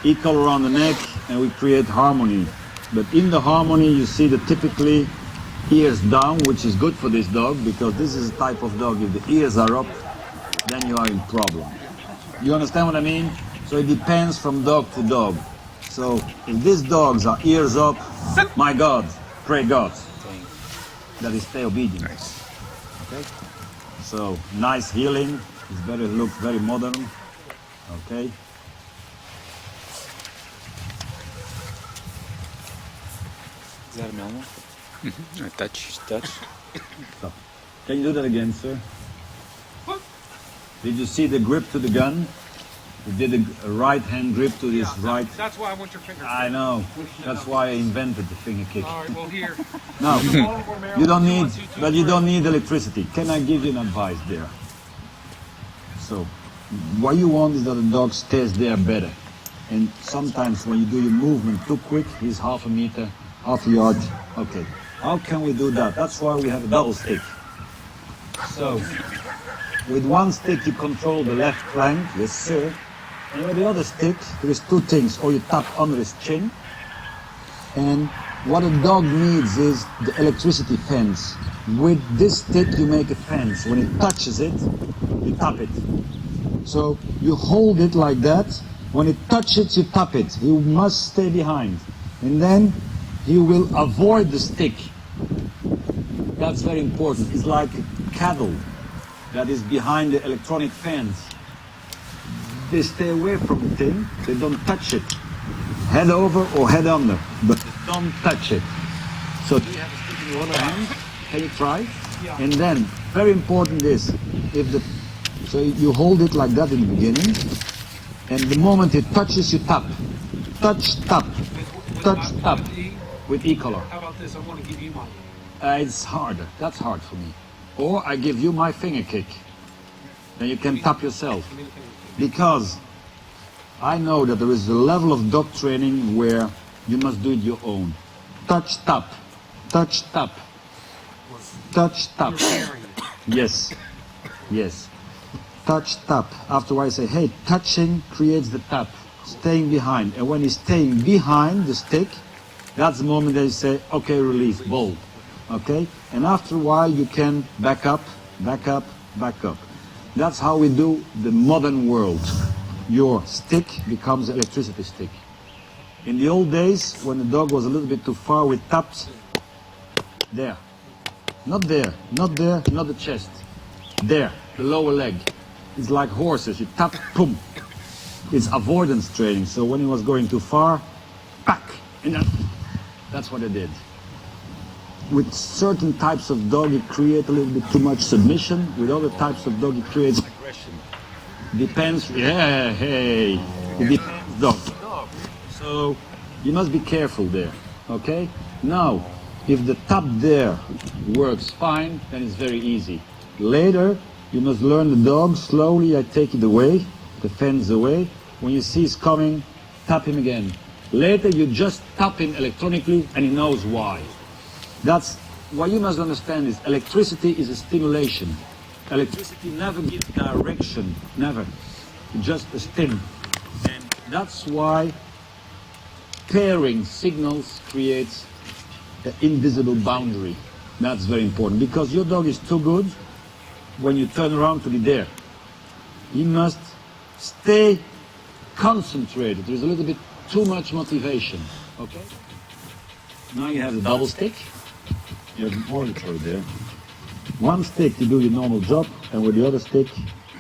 E-collar around the neck, and we create harmony. But in the harmony, you see that typically ears down, which is good for this dog, because this is a type of dog, if the ears are up, then you are in problem. You understand what I mean? So it depends from dog to dog. So if these dogs are ears up, my God, pray God that he stay obedient. Nice. Okay? So nice healing. It's better, it looks very modern. Okay? Is that a normal? A touch. So, can you do that again, sir? Did you see the grip to the gun? You did a right hand grip to this right. That's why I want your finger. I know. That's why I invented the finger kick. All right, well here. No, you don't need, but you don't need electricity. Can I give you an advice there? So, what you want is that the dog stays there better. And sometimes when you do your movement too quick, he's half a meter, half a yard. Okay, how can we do that? That's why we have a double stick. So, with one stick you control the left flank, yes sir. And with the other stick, there is two things. Or you tap under his chin. And what a dog needs is the electricity fence. With this stick you make a fence. When it touches it, you tap it. So you hold it like that. When it touches it, you tap it. He must stay behind. And then he will avoid the stick. That's very important. It's like cattle that is behind the electronic fence. They stay away from the thing, they don't touch it. Head over or head under, but they don't touch it. So do you have a stick in your other hand? Can you try? Yeah. And then, very important is, so you hold it like that in the beginning, and the moment it touches, you tap. Touch, tap. Touch, tap. With E-collar. How about this? I want to give you mine. It's harder. That's hard for me. Or I give you my finger kick. Then you can tap yourself. Because I know that there is a level of dog training where you must do it your own. Touch, tap. Touch, tap. Touch, tap. Yes. Yes. Touch, tap. After I say, hey, touching creates the tap. Staying behind. And when he's staying behind the stick, that's the moment that you say, okay, release, bolt. Okay? And after a while you can back up, back up, back up. That's how we do the modern world. Your stick becomes an electricity stick. In the old days, when the dog was a little bit too far, we tapped there. Not there, not there, not the chest. There, the lower leg. It's like horses, you tap, boom. It's avoidance training, so when he was going too far, back. And that's what I did. With certain types of dog, it creates a little bit too much submission. With other types of dog, it creates aggression. Depends, yeah, hey. It depends, dog. So, you must be careful there, okay? Now, if the tap there works fine, then it's very easy. Later, you must learn the dog. Slowly, I take it away, the fence away. When you see it's coming, tap him again. Later, you just tap him electronically, and he knows why. That's what you must understand is electricity is a stimulation. Electricity never gives direction, never. Just a stim. And that's why pairing signals creates an invisible boundary. That's very important because your dog is too good when you turn around to be there. You must stay concentrated. There's a little bit too much motivation. Okay? Now you have the double stick. You have an auditory there. One stick you do your normal job, and with the other stick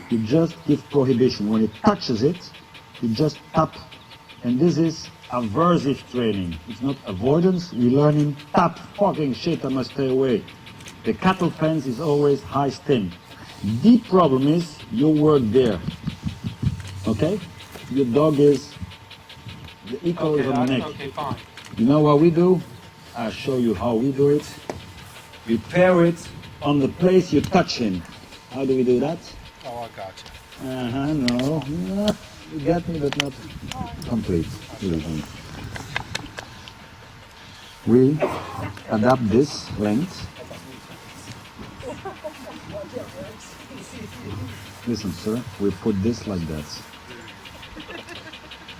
you just give prohibition. When it touches it, you just tap. And this is aversive training. It's not avoidance. We're learning tap, fucking shit, I must stay away. The cattle fence is always high stim. The problem is your work there. Okay? Your dog is, the eco is on the neck. Okay, fine. You know what we do? I'll show you how we do it. We pair it on the place you touch him. How do we do that? Oh, I got you. No. You get me, but not complete. We adapt this length. Listen, sir, we put this like that.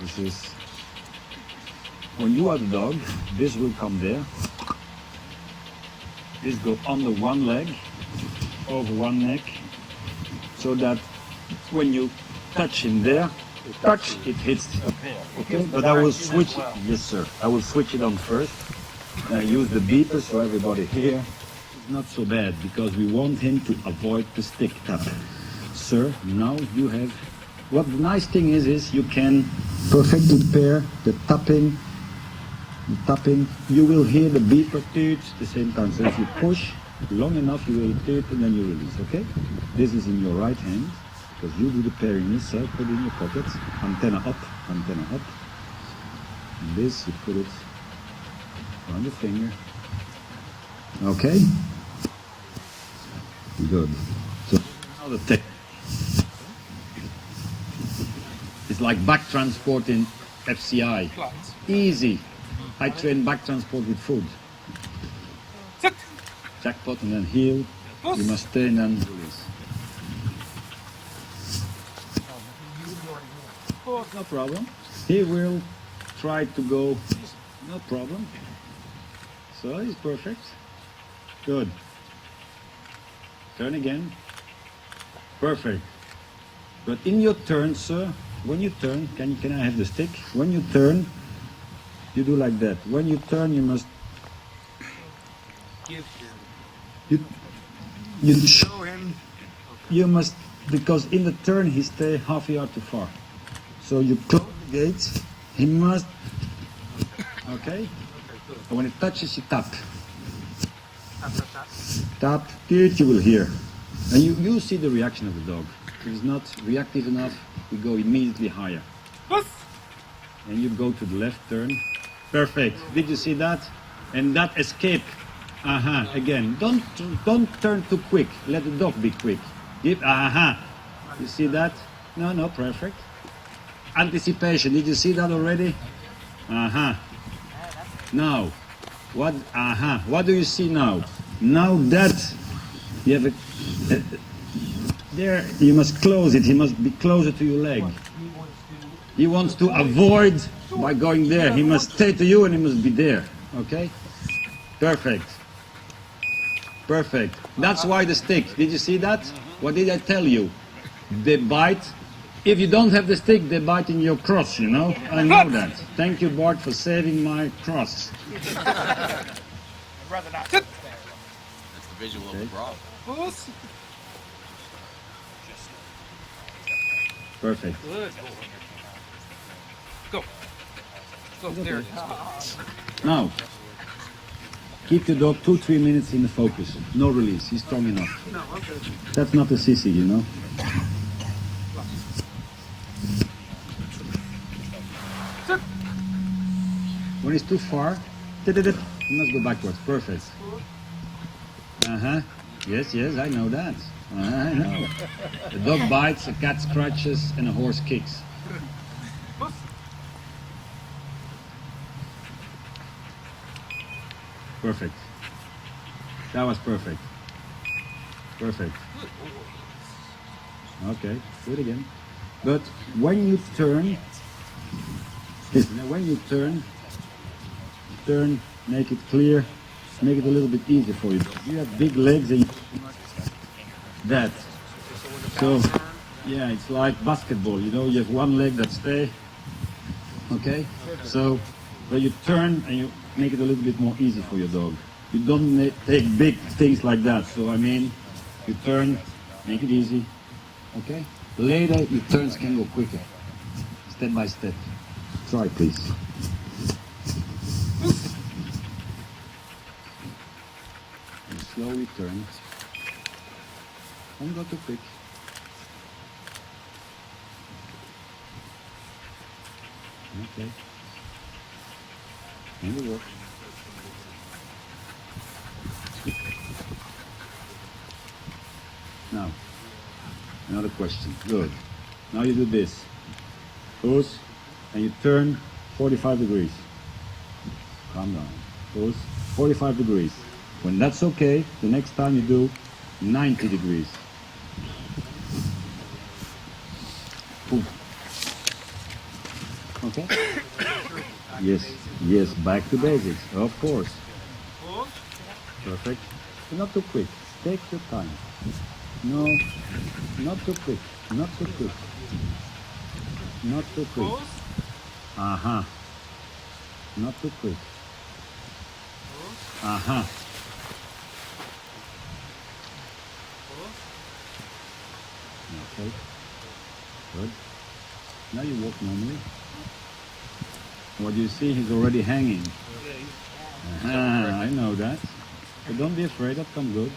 This is when you are the dog, this will come there. This go under one leg, over one neck, so that when you touch him there, it hits the pair. Okay, but I will switch it. Yes, sir. I will switch it on first. Use the beeper so everybody here. It's not so bad because we want him to avoid the stick tap. Sir, now you have. What the nice thing is you can perfectly pair the tapping. You will hear the beeper toot at the same time. So if you push long enough, you will toot and then you release. Okay? This is in your right hand. Because you do the pairing yourself, put it in your pocket, antenna up. And this, you put it on the finger. Okay? Good. So now the tech. It's like back transport in FCI. Easy. I train back transport with food. Sit. Jackpot and then heel. You must stay and then release. No problem. He will try to go. No problem. So he's perfect. Good. Turn again. Perfect. But in your turn, sir, when you turn, can I have the stick? When you turn, you do like that. When you turn, you must. You show him. You must, because in the turn he stay half a yard too far. So you close the gate, he must, okay? And when it touches, you tap. Tap, good, you will hear. And you see the reaction of the dog. If he's not reactive enough, we go immediately higher. And you go to the left turn. Perfect. Did you see that? And that escape. Again, don't turn too quick. Let the dog be quick. Give, You see that? No, perfect. Anticipation, did you see that already? Now, what do you see now? Now that you have there, you must close it. He must be closer to your leg. He wants to avoid by going there. He must stay to you and he must be there. Okay? Perfect. That's why the stick. Did you see that? What did I tell you? They bite. If you don't have the stick, they bite in your cross, you know? I know that. Thank you, Bart, for saving my cross. I'd rather not. Sit. That's the visual of the problem. Perfect. Good. Go. There it is. Now, keep the dog 2-3 minutes in the focus. No release. He's strong enough. No, I'm good. That's not a sissy, you know? Sit. When he's too far, you must go backwards. Perfect. Yes, I know that. I know. A dog bites, a cat scratches, and a horse kicks. Perfect. That was perfect. Perfect. Okay, do it again. But when you turn, make it clear, make it a little bit easier for you. You have big legs and that. So, yeah, it's like basketball, you know, you have one leg that stay, okay? So, when you turn and you make it a little bit more easy for your dog. You don't take big things like that. So, I mean, you turn, make it easy, okay? Later, your turns can go quicker, step by step. Try, please. And slowly turn. Don't go too quick. Okay. And it works. Now, another question. Good. Now you do this. Pose, and you turn 45 degrees. Calm down. Pose, 45 degrees. When that's okay, the next time you do 90 degrees. Boom. Okay? Yes, yes, back to basics, of course. Pause. Perfect. Not too quick. Take your time. No, not too quick. Not too quick. Not too quick. Pause. Uh-huh. Not too quick. Pause. Uh-huh. Pause. Okay. Good. Now you walk normally. What you see, he's already hanging. I know that. But don't be afraid, that comes good.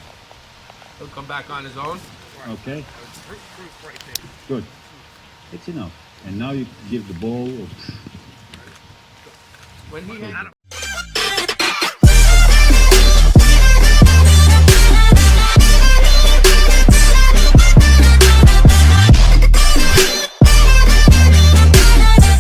He'll come back on his own. Okay? Good. It's enough. And now you give the ball. When he